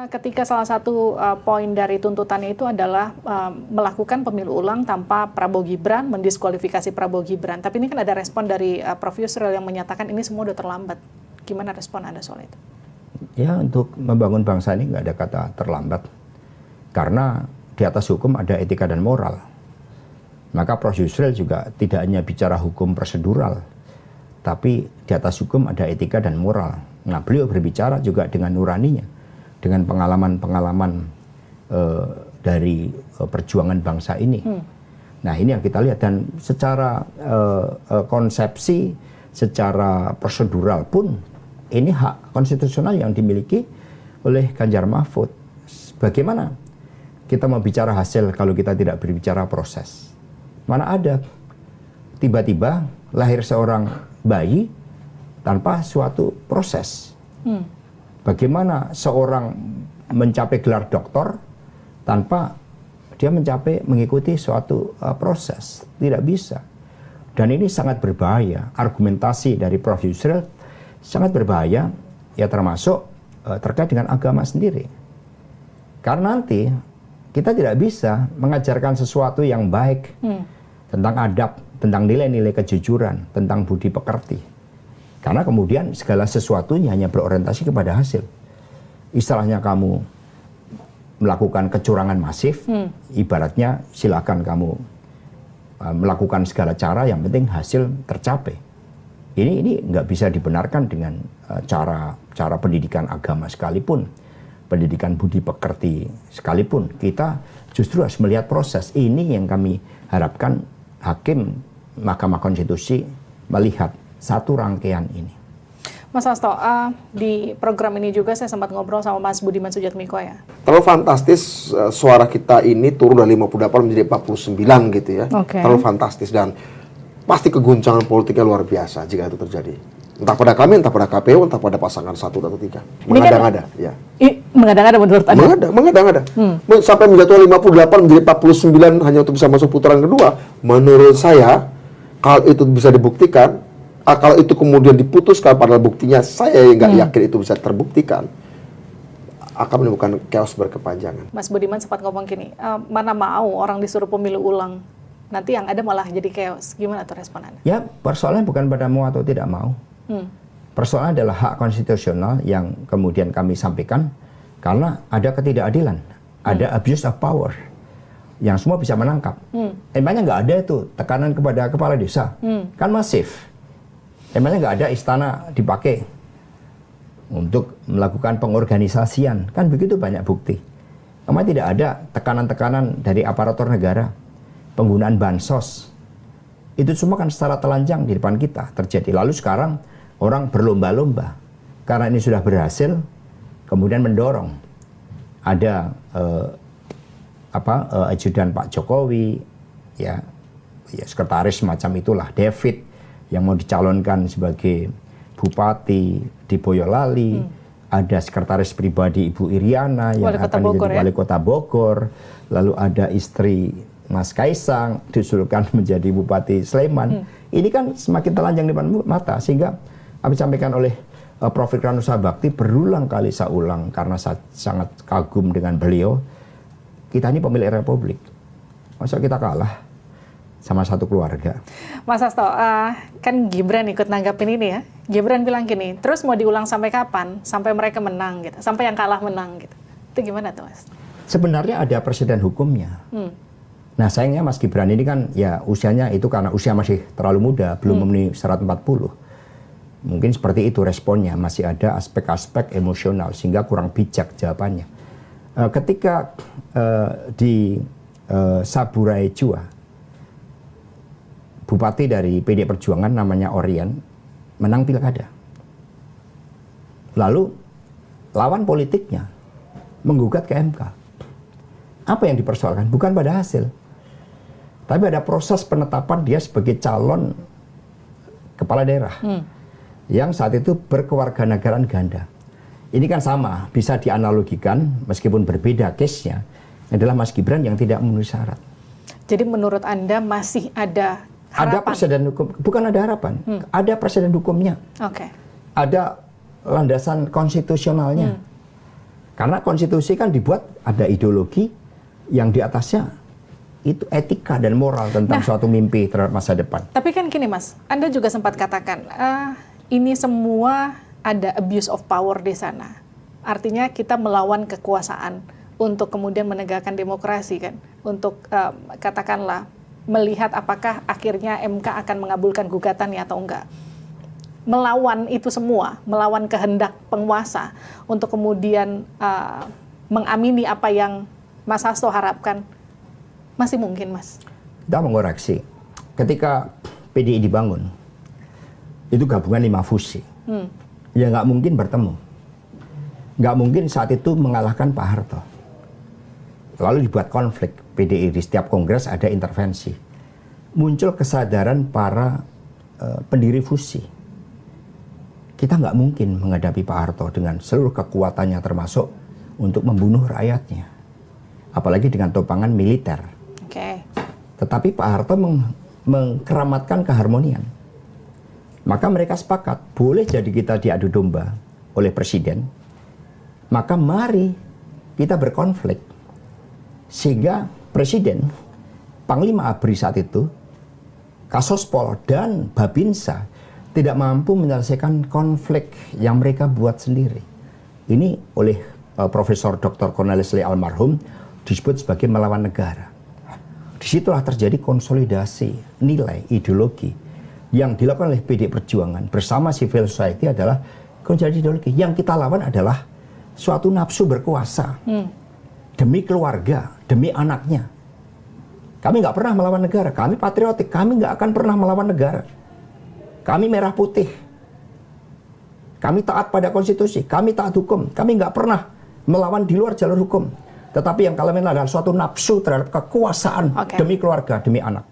ketika salah satu poin dari tuntutannya itu adalah melakukan pemilu ulang tanpa Prabowo Gibran, mendiskualifikasi Prabowo Gibran. Tapi ini kan ada respon dari Prof. Yusril yang menyatakan ini semua udah terlambat. Gimana respon Anda soal itu? Ya, untuk membangun bangsa ini nggak ada kata terlambat. Karena di atas hukum ada etika dan moral. Maka Prof. Yusril juga tidak hanya bicara hukum prosedural, tapi di atas hukum ada etika dan moral. Nah, beliau berbicara juga dengan nuraninya, dengan pengalaman-pengalaman dari perjuangan bangsa ini. Nah, ini yang kita lihat. Dan secara konsepsi, secara prosedural pun, ini hak konstitusional yang dimiliki oleh Ganjar Mahfud. Bagaimana kita mau bicara hasil kalau kita tidak berbicara proses? Mana ada tiba-tiba lahir seorang bayi tanpa suatu proses. Bagaimana seorang mencapai gelar doktor tanpa dia mengikuti suatu proses? Tidak bisa. Dan ini sangat berbahaya. Argumentasi dari Prof. Yusril sangat berbahaya, ya termasuk terkait dengan agama sendiri. Karena nanti kita tidak bisa mengajarkan sesuatu yang baik tentang adab, tentang nilai-nilai kejujuran, tentang budi pekerti. Karena kemudian segala sesuatunya hanya berorientasi kepada hasil. Istilahnya kamu melakukan kecurangan masif, ibaratnya silakan kamu melakukan segala cara, yang penting hasil tercapai. Ini nggak bisa dibenarkan dengan cara pendidikan agama sekalipun, pendidikan budi pekerti sekalipun. Kita justru harus melihat proses. Ini yang kami harapkan hakim Mahkamah Konstitusi melihat satu rangkaian ini. Mas Hasto, di program ini juga saya sempat ngobrol sama Mas Budiman Sujatmiko ya. Terlalu fantastis suara kita ini turun dari 58 menjadi 49 gitu ya. Terlalu fantastis dan pasti keguncangan politiknya luar biasa jika itu terjadi. Entah pada kami, entah pada KPU, entah pada pasangan 1 atau 3. Mengadang-ada, ya. Mengadang-ada menurut Anda? Mengadang-ada. Sampai menjatuhkan 58 menjadi 49 hanya untuk bisa masuk putaran kedua. Menurut saya, kalau itu bisa dibuktikan, kalau itu kemudian diputuskan padahal buktinya saya nggak yakin itu bisa terbuktikan, akan menimbulkan chaos berkepanjangan. Mas Budiman sempat ngomong gini, mana mau orang disuruh pemilu ulang, nanti yang ada malah jadi chaos. Gimana tuh respon Anda? Ya, persoalannya bukan pada mau atau tidak mau. Persoalan adalah hak konstitusional yang kemudian kami sampaikan karena ada ketidakadilan, ada abuse of power yang semua bisa menangkap. Emangnya nggak ada itu tekanan kepada kepala desa, kan masif. Emangnya nggak ada istana dipakai untuk melakukan pengorganisasian, kan begitu banyak bukti. Emangnya tidak ada tekanan-tekanan dari aparatur negara, penggunaan bansos. Itu semua kan secara telanjang di depan kita terjadi. Lalu sekarang orang berlomba-lomba karena ini sudah berhasil, kemudian mendorong ada ajudan Pak Jokowi, ya sekretaris macam itulah, David yang mau dicalonkan sebagai bupati di Boyolali, ada sekretaris pribadi Ibu Iriana yang akan menjadi wali kota Bogor, lalu ada istri Mas Kaisang diusulkan menjadi Bupati Sleman. Ini kan semakin telanjang di depan mata, sehingga apa disampaikan oleh Prof. Fikran Nusa Bakti berulang kali saya ulang karena saya sangat kagum dengan beliau. Kita ini pemilik republik, masa kita kalah sama satu keluarga. Mas Hasto, kan Gibran ikut nanggapin ini ya. Gibran bilang gini, terus mau diulang sampai kapan? Sampai mereka menang gitu, sampai yang kalah menang gitu. Itu gimana tuh Mas? Sebenarnya ada presiden hukumnya. Nah sayangnya Mas Gibran ini kan ya usianya itu karena usia masih terlalu muda, belum memenuhi syarat 40. Mungkin seperti itu responnya, masih ada aspek-aspek emosional sehingga kurang bijak jawabannya. Ketika di Saburai Jua, bupati dari PD Perjuangan namanya Orian menang pilkada. Lalu lawan politiknya menggugat ke MK. Apa yang dipersoalkan? Bukan pada hasil, tapi ada proses penetapan dia sebagai calon kepala daerah yang saat itu berkewarganegaraan ganda. Ini kan sama, bisa dianalogikan meskipun berbeda case-nya, adalah Mas Gibran yang tidak memenuhi syarat. Jadi menurut Anda masih ada harapan? Ada presiden hukum, bukan ada harapan, ada presiden hukumnya. Oke. Ada landasan konstitusionalnya. Karena konstitusi kan dibuat ada ideologi yang di atasnya itu etika dan moral tentang suatu mimpi terhadap masa depan. Tapi kan gini Mas, Anda juga sempat katakan ini semua ada abuse of power di sana. Artinya kita melawan kekuasaan untuk kemudian menegakkan demokrasi kan, untuk katakanlah melihat apakah akhirnya MK akan mengabulkan gugatannya atau enggak. Melawan itu semua, melawan kehendak penguasa untuk kemudian mengamini apa yang Mas Hasto harapkan, masih mungkin, Mas? Kita mengoreksi, ketika PDI dibangun, itu gabungan 5 fusi. Ya nggak mungkin bertemu. Nggak mungkin saat itu mengalahkan Pak Harto. Lalu dibuat konflik PDI, di setiap kongres ada intervensi. Muncul kesadaran para pendiri fusi. Kita nggak mungkin menghadapi Pak Harto dengan seluruh kekuatannya termasuk untuk membunuh rakyatnya. Apalagi dengan topangan militer. Tetapi Pak Harto mengkeramatkan keharmonian. Maka mereka sepakat, boleh jadi kita diadu domba oleh presiden, maka mari kita berkonflik. Sehingga presiden, Panglima ABRI saat itu, Kasospol dan Babinsa tidak mampu menyelesaikan konflik yang mereka buat sendiri. Ini oleh Profesor Dr. Cornelis Lee almarhum disebut sebagai melawan negara. Disitulah terjadi konsolidasi nilai ideologi yang dilakukan oleh PDI Perjuangan bersama civil society adalah konsolidasi ideologi. Yang kita lawan adalah suatu nafsu berkuasa demi keluarga, demi anaknya. Kami nggak pernah melawan negara, kami patriotik, kami nggak akan pernah melawan negara. Kami merah putih, kami taat pada konstitusi, kami taat hukum, kami nggak pernah melawan di luar jalur hukum. Tetapi yang kami adalah suatu nafsu terhadap kekuasaan demi keluarga, demi anak.